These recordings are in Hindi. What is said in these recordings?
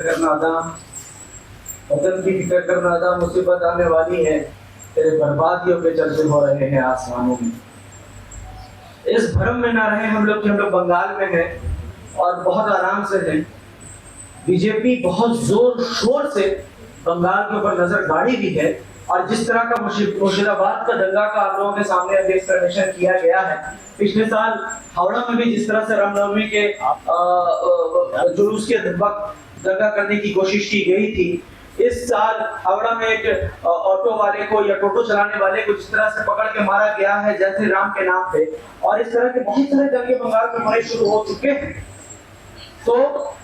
करना था, वतन की फिक्र करना था, मुसीबत आने वाली है, तेरे बर्बादियों पे चलते हो रहे हैं आसमानों में। इस भ्रम में ना रहे हम लोग कि हम लोग बंगाल में हैं और बहुत आराम से हैं। बीजेपी बहुत जोर शोर से बंगाल के ऊपर नजर गाड़ी भी है, और जिस तरह का मुर्शिदाबाद का दंगा का आप लोगों के सामने अभी एक्सप्लेनेशन किया गया है, पिछले साल हावड़ा में भी जिस तरह से रामनवमी के जुलूस के वक्त दंगा करने की कोशिश की गई थी, इस साल हावड़ा में एक ऑटो वाले को या टोटो चलाने वाले को जिस तरह से पकड़ के मारा गया है जैसे राम के नाम पे, और इस तरह के बहुत सारे दंगे बंगाल में होने शुरू हो चुके हैं। तो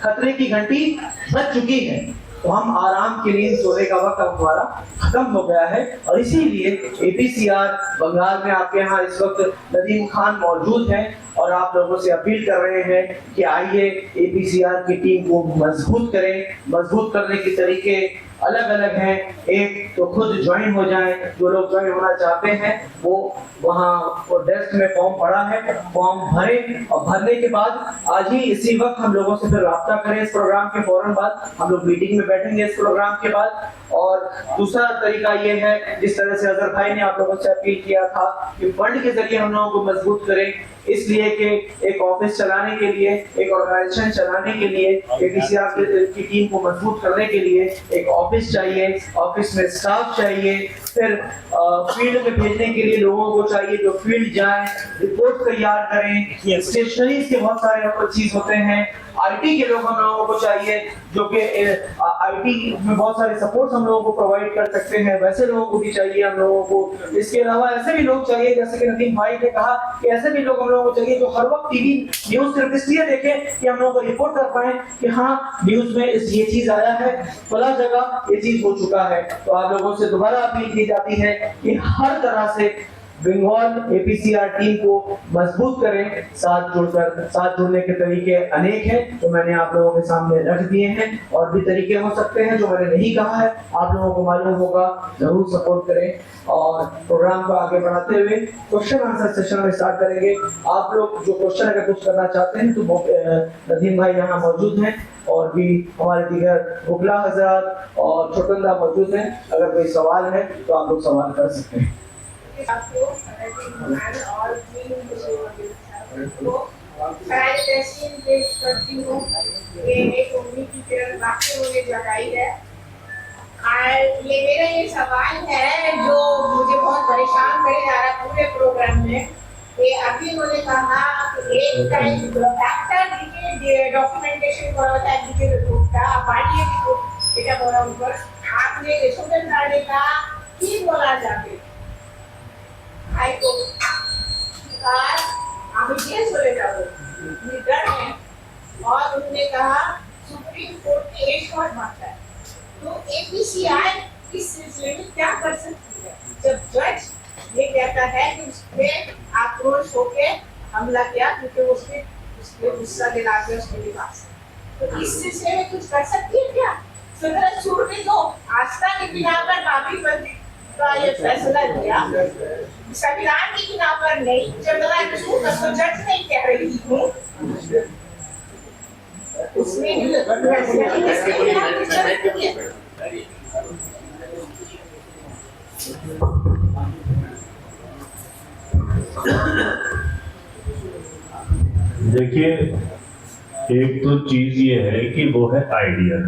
खतरे की घंटी बज चुकी है। तो हम आराम के लिए सोने का वक्त अब हमारा खत्म हो गया है, और इसीलिए एपीसीआर बंगाल में आपके यहाँ इस वक्त नदीम खान मौजूद हैं और आप लोगों से अपील कर रहे हैं कि आइए एपीसीआर की टीम को मजबूत करें। मजबूत करने के तरीके अलग अलग हैं। एक तो खुद ज्वाइन हो जाएं, जो लोग ज्वाइन होना चाहते हैं वो वहाँ वो डेस्क में फॉर्म पड़ा है, फॉर्म भरें, और भरने के बाद आज ही इसी वक्त हम लोगों से फिर राब्ता करें। इस प्रोग्राम के फौरन बाद हम लोग मीटिंग में बैठेंगे इस प्रोग्राम के बाद। और दूसरा तरीका ये है, जिस तरह से अजहर भाई ने आप लोगों से अपील किया था कि फंड के जरिए हम लोगों को मजबूत करें, इसलिए कि एक ऑफिस चलाने के लिए, एक ऑर्गेनाइजेशन चलाने के लिए, एपीसीआर की टीम को मजबूत करने के लिए एक ऑफिस चाहिए, ऑफिस में स्टाफ चाहिए, फिर फील्ड में भेजने के लिए लोगों को चाहिए जो फील्ड जाएं, रिपोर्ट तैयार करें, स्टेशनरीज के बहुत सारे चीज होते हैं, आईटी के लोग हम लोगों को चाहिए जो कि आईटी में बहुत सारे सपोर्ट हम लोगों को प्रोवाइड कर सकते हैं, वैसे लोगों को भी चाहिए हम लोगों को। इसके अलावा ऐसे भी लोग चाहिए, जैसे कि नदीम भाई ने कहा कि ऐसे भी लोग हम लोगों को चाहिए जो हर वक्त टीवी न्यूज सिर्फ इसलिए देखें कि हम लोगों को रिपोर्ट कर पाए कि हाँ न्यूज में ये चीज आया है, फला जगह ये चीज हो चुका है। तो आप लोगों से दोबारा अपील की जाती है कि हर तरह से बंगाल एपीसीआर टीम को मजबूत करें। साथ जुड़ने के तरीके अनेक हैं जो मैंने आप लोगों के सामने रख दिए हैं, और भी तरीके हो सकते हैं जो मैंने नहीं कहा है, आप लोगों को मालूम होगा, जरूर सपोर्ट करें। और प्रोग्राम को आगे बढ़ाते हुए क्वेश्चन आंसर सेशन में स्टार्ट करेंगे। आप लोग जो क्वेश्चन अगर कुछ करना चाहते हैं तो नदीम भाई यहाँ मौजूद हैं, और भी हमारे दीगर मुगला हजरात और छोटंदा मौजूद हैं। अगर कोई सवाल है तो आप लोग सवाल कर सकते हैं। आपको और पेश करती हूँ। ये एक उम्मीद की तरह बातें उन्हें जगाई है। ये मेरा ये सवाल है जो मुझे बहुत परेशान करे जा रहा है पूरे प्रोग्राम में। ये अभी उन्होंने कहा कि एक टाइम फैक्टर डॉक्यूमेंटेशन करा होता है डीजे रिपोर्ट का बाड़ी रिपोर्ट এটা বলা ऊपर आपने रेशोडन कार्ड का কি বলা যাবে हाईकोर्ट कार हमें ये चले जाओ निडर है। और उन्होंने कहा सुप्रीम कोर्ट ने एक शॉट मारता है, तो एपीसीआर इस सिलसिले में क्या कर सकती है जब जज ये कहता है कि उसने आक्रोश होके हमला किया क्योंकि उसने गुस्सा दिला के उसके पास, तो इस सिलसिले में कुछ कर सकती है क्या? सदर छूट दो आस्था की बिना पर बाबरी बंदी का ये फैसला लिया, संविधान की बिना पर नहीं। चंद्रा छूट तो जज नहीं कह रही हूँ, उसमें देखिए, एक तो चीज ये है कि वो है आइडियल।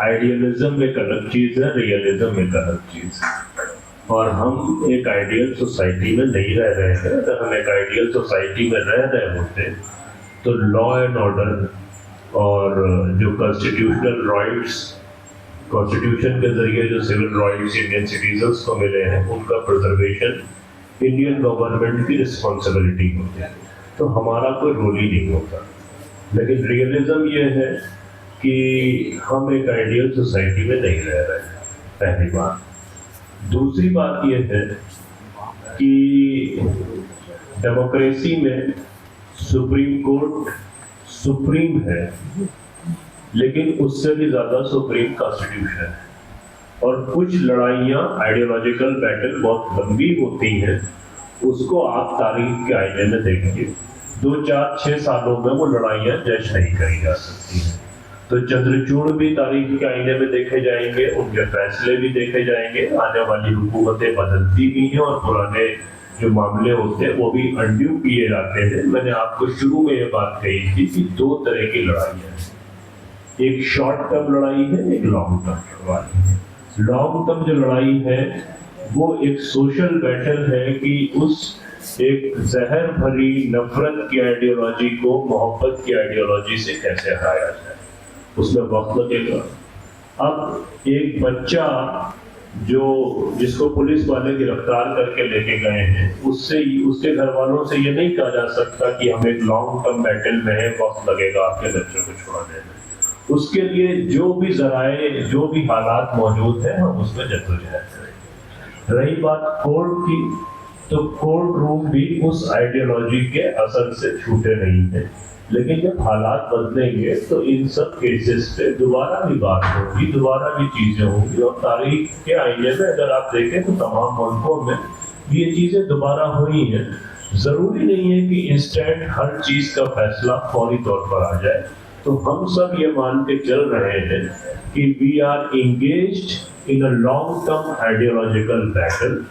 आइडियलिज्म एक अलग चीज है, रियलिज्म एक अलग चीज है, और हम एक आइडियल सोसाइटी में नहीं रह रहे हैं। अगर हम एक आइडियल सोसाइटी में रह रहे होते तो लॉ एंड ऑर्डर और जो कॉन्स्टिट्यूशनल राइट्स, कॉन्स्टिट्यूशन के जरिए जो सिविल राइट्स इंडियन सिटीजन्स को मिले हैं, उनका प्रिजर्वेशन इंडियन गवर्नमेंट की रिस्पॉन्सिबिलिटी होती है, तो हमारा कोई रोल ही नहीं होता। लेकिन रियलिज्म ये है कि हम एक आइडियल सोसाइटी में नहीं रह रहे हैं, पहली बात। दूसरी बात यह है कि डेमोक्रेसी में सुप्रीम कोर्ट सुप्रीम है, लेकिन उससे भी ज़्यादा सुप्रीम कॉन्स्टिट्यूशन है। और कुछ लड़ाइयाँ, आइडियोलॉजिकल बैटल बहुत लंबी होती हैं, उसको आप तारीख के आईने में देखिए, 2, 4, 6 सालों में वो लड़ाइयाँ जज नहीं करी जा सकती हैं। तो चंद्रचूड़ भी तारीख के आईने में देखे जाएंगे, उनके फैसले भी देखे जाएंगे। आने वाली हुकूमतें बदलती भी हैं और पुराने जो मामले होते हैं वो भी अनड्यू किए जाते हैं। मैंने आपको शुरू में ये बात कही थी कि दो तरह की लड़ाई है, एक शॉर्ट टर्म लड़ाई है, एक लॉन्ग टर्म लड़ाई है। लॉन्ग टर्म जो लड़ाई है वो एक सोशल बैटल है कि उस एक जहर भरी नफरत की आइडियोलॉजी को मोहब्बत की आइडियोलॉजी से कैसे हराया जाए, उसमें वक्त लगेगा। अब एक बच्चा जिसको पुलिस वाले गिरफ्तार करके लेके गए हैं, उसके घर वालों से ये नहीं कहा जा सकता कि हम एक लॉन्ग टर्म बैटल में है, वक्त लगेगा आपके बच्चों को छुड़ाने में। उसके लिए जो भी जराए, जो भी हालात मौजूद हैं, हम उसमें जद्दोजहद करें। रही बात कोर्ट की, तो कोर्ट रूम भी उस आइडियोलॉजी के असर से छूटे नहीं है, लेकिन जब हालात बदलेंगे तो इन सब केसेस पे दोबारा भी बात होगी, दोबारा भी चीजें होंगी। और तारीख के आईने में अगर आप देखें तो तमाम मुल्कों में ये चीजें दोबारा हुई हैं। जरूरी नहीं है कि इंस्टेंट हर चीज का फैसला फौरी तौर पर आ जाए। तो हम सब ये मान के चल रहे हैं कि we are engaged in a long term ideological battle,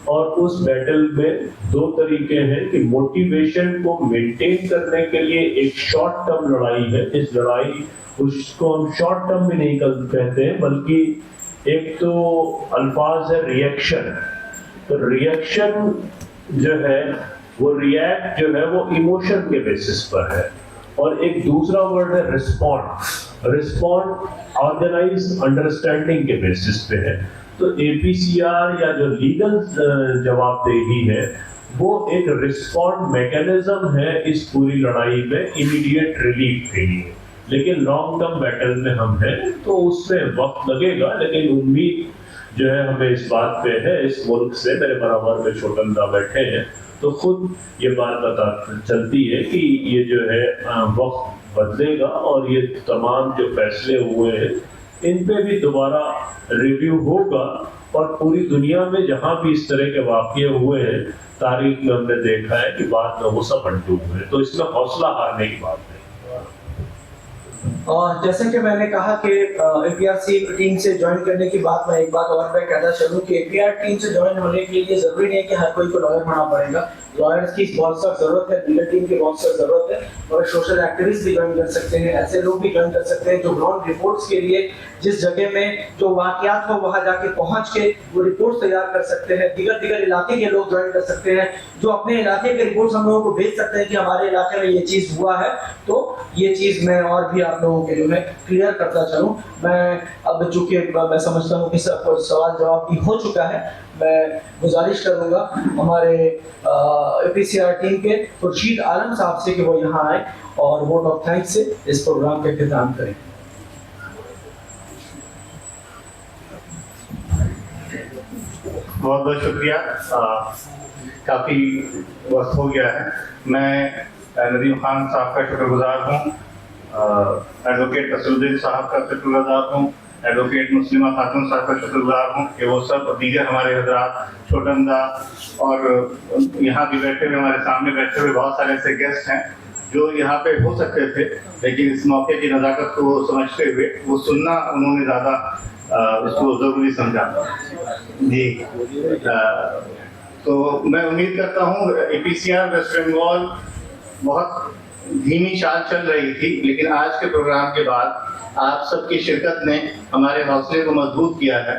और उस बैटल में दो तरीके हैं कि मोटिवेशन को मेंटेन करने के लिए एक शॉर्ट टर्म लड़ाई है। इस लड़ाई उसको हम शॉर्ट टर्म भी नहीं कहते हैं, बल्कि एक तो अल्फाज है रिएक्शन। तो रिएक्शन जो है वो रिएक्ट जो है वो इमोशन के बेसिस पर है, और एक दूसरा वर्ड है रिस्पॉन्ड। रिस्पॉन्ड ऑर्गेनाइज अंडरस्टैंडिंग के बेसिस पे है। तो एपीसीआर या जो लीगल जवाबदेही है वो एक रिस्पॉन्ड मैकेनिज्म है इस पूरी लड़ाई में इमीडिएट रिलीफ के लिए। लेकिन लॉन्ग टर्म बैटल में हम हैं तो उसमें वक्त लगेगा, लेकिन उम्मीद जो है हमें इस बात पे है, इस मुल्क से मेरे बराबर में छोटनदा बैठे हैं तो खुद ये बात पता चलती है कि ये जो है वक्त बदलेगा, और ये तमाम जो फैसले हुए हैं इन पे भी दोबारा रिव्यू होगा। और पूरी दुनिया में जहां भी इस तरह के वाक़ये हुए हैं तारीख में हमने देखा है कि बाद में वो सब अनडू हुए, तो इसमें हौसला हारने की बात नहीं। और जैसे कि मैंने कहा कि एपीआरसी टीम से ज्वाइन करने की बात, मैं एक बात और मैं कहना चाहूँ कि एपीआर टीम से ज्वाइन होने के लिए जरूरी नहीं है कि हर कोई को लॉयर होना पड़ेगा। लॉयर्स की बहुत सख्त जरूरत है, लीगल टीम की बहुत सख्त जरूरत है, और सोशल एक्टिविस्ट भी ज्वाइन कर सकते हैं। ऐसे लोग भी ज्वाइन कर सकते हैं जो ग्राउंड रिपोर्ट्स के लिए जिस जगह में जो वाकयात हो वहां जाके पहुंच के वो रिपोर्ट तैयार कर सकते हैं। दिगर इलाके के लोग ज्वाइन कर सकते हैं जो अपने इलाके के रिपोर्ट्स हम लोगों को भेज सकते हैं कि हमारे इलाके में ये चीज हुआ है। तो ये चीज मैं और भी आप लोगों के लिए मैं क्लियर करता चलूं। मैं अब चूंकि मैं समझता हूँ कि सब सवाल जवाब भी हो चुका है, मैं गुजारिश करूंगा हमारे एपीसीआर टीम के खुर्शीद आलम साहब से कि वो यहाँ आए और वोट ऑफ थैंक्स से इस प्रोग्राम का इख्तिताम करें। बहुत बहुत शुक्रिया। काफ़ी वक्त हो गया है। मैं नदीम खान साहब का शुक्रगुजार हूँ, एडवोकेट असरुद्दीन साहब का शुक्रगुजार हूँ, एडवोकेट मुस्लिमा खातून साहब का शुक्रगुजार हूँ कि वो सब दीगर हमारे हजरात छोटनदा और यहाँ भी बैठे हुए, हमारे सामने बैठे हुए बहुत सारे ऐसे गेस्ट हैं जो यहाँ पे हो सकते थे, लेकिन इस मौके की नज़ाकत को समझते हुए वो सुनना उन्होंने ज़्यादा उसको ज़रूरी समझा। जी, तो मैं उम्मीद करता हूँ एपीसीआर वेस्ट बंगाल बहुत धीमी चाल चल रही थी, लेकिन आज के प्रोग्राम के बाद आप सबकी शिरकत ने हमारे हौसले को मजबूत किया है,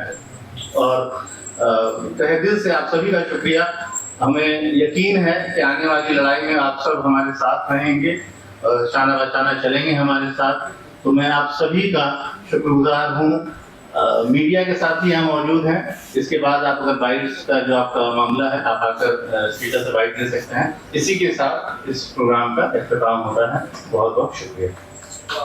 और तहे दिल से आप सभी का शुक्रिया। हमें यकीन है कि आने वाली लड़ाई में आप सब हमारे साथ रहेंगे और शाना बचाना चलेंगे हमारे साथ। तो मैं आप सभी का शुक्रगुजार हूँ। मीडिया के साथ ही यहाँ मौजूद हैं। इसके बाद आप अगर बाइट्स का जो आपका मामला है आप आकर स्पीकर से बाइट ले सकते हैं। इसी के साथ इस प्रोग्राम का इख्तिताम होता है। बहुत बहुत शुक्रिया।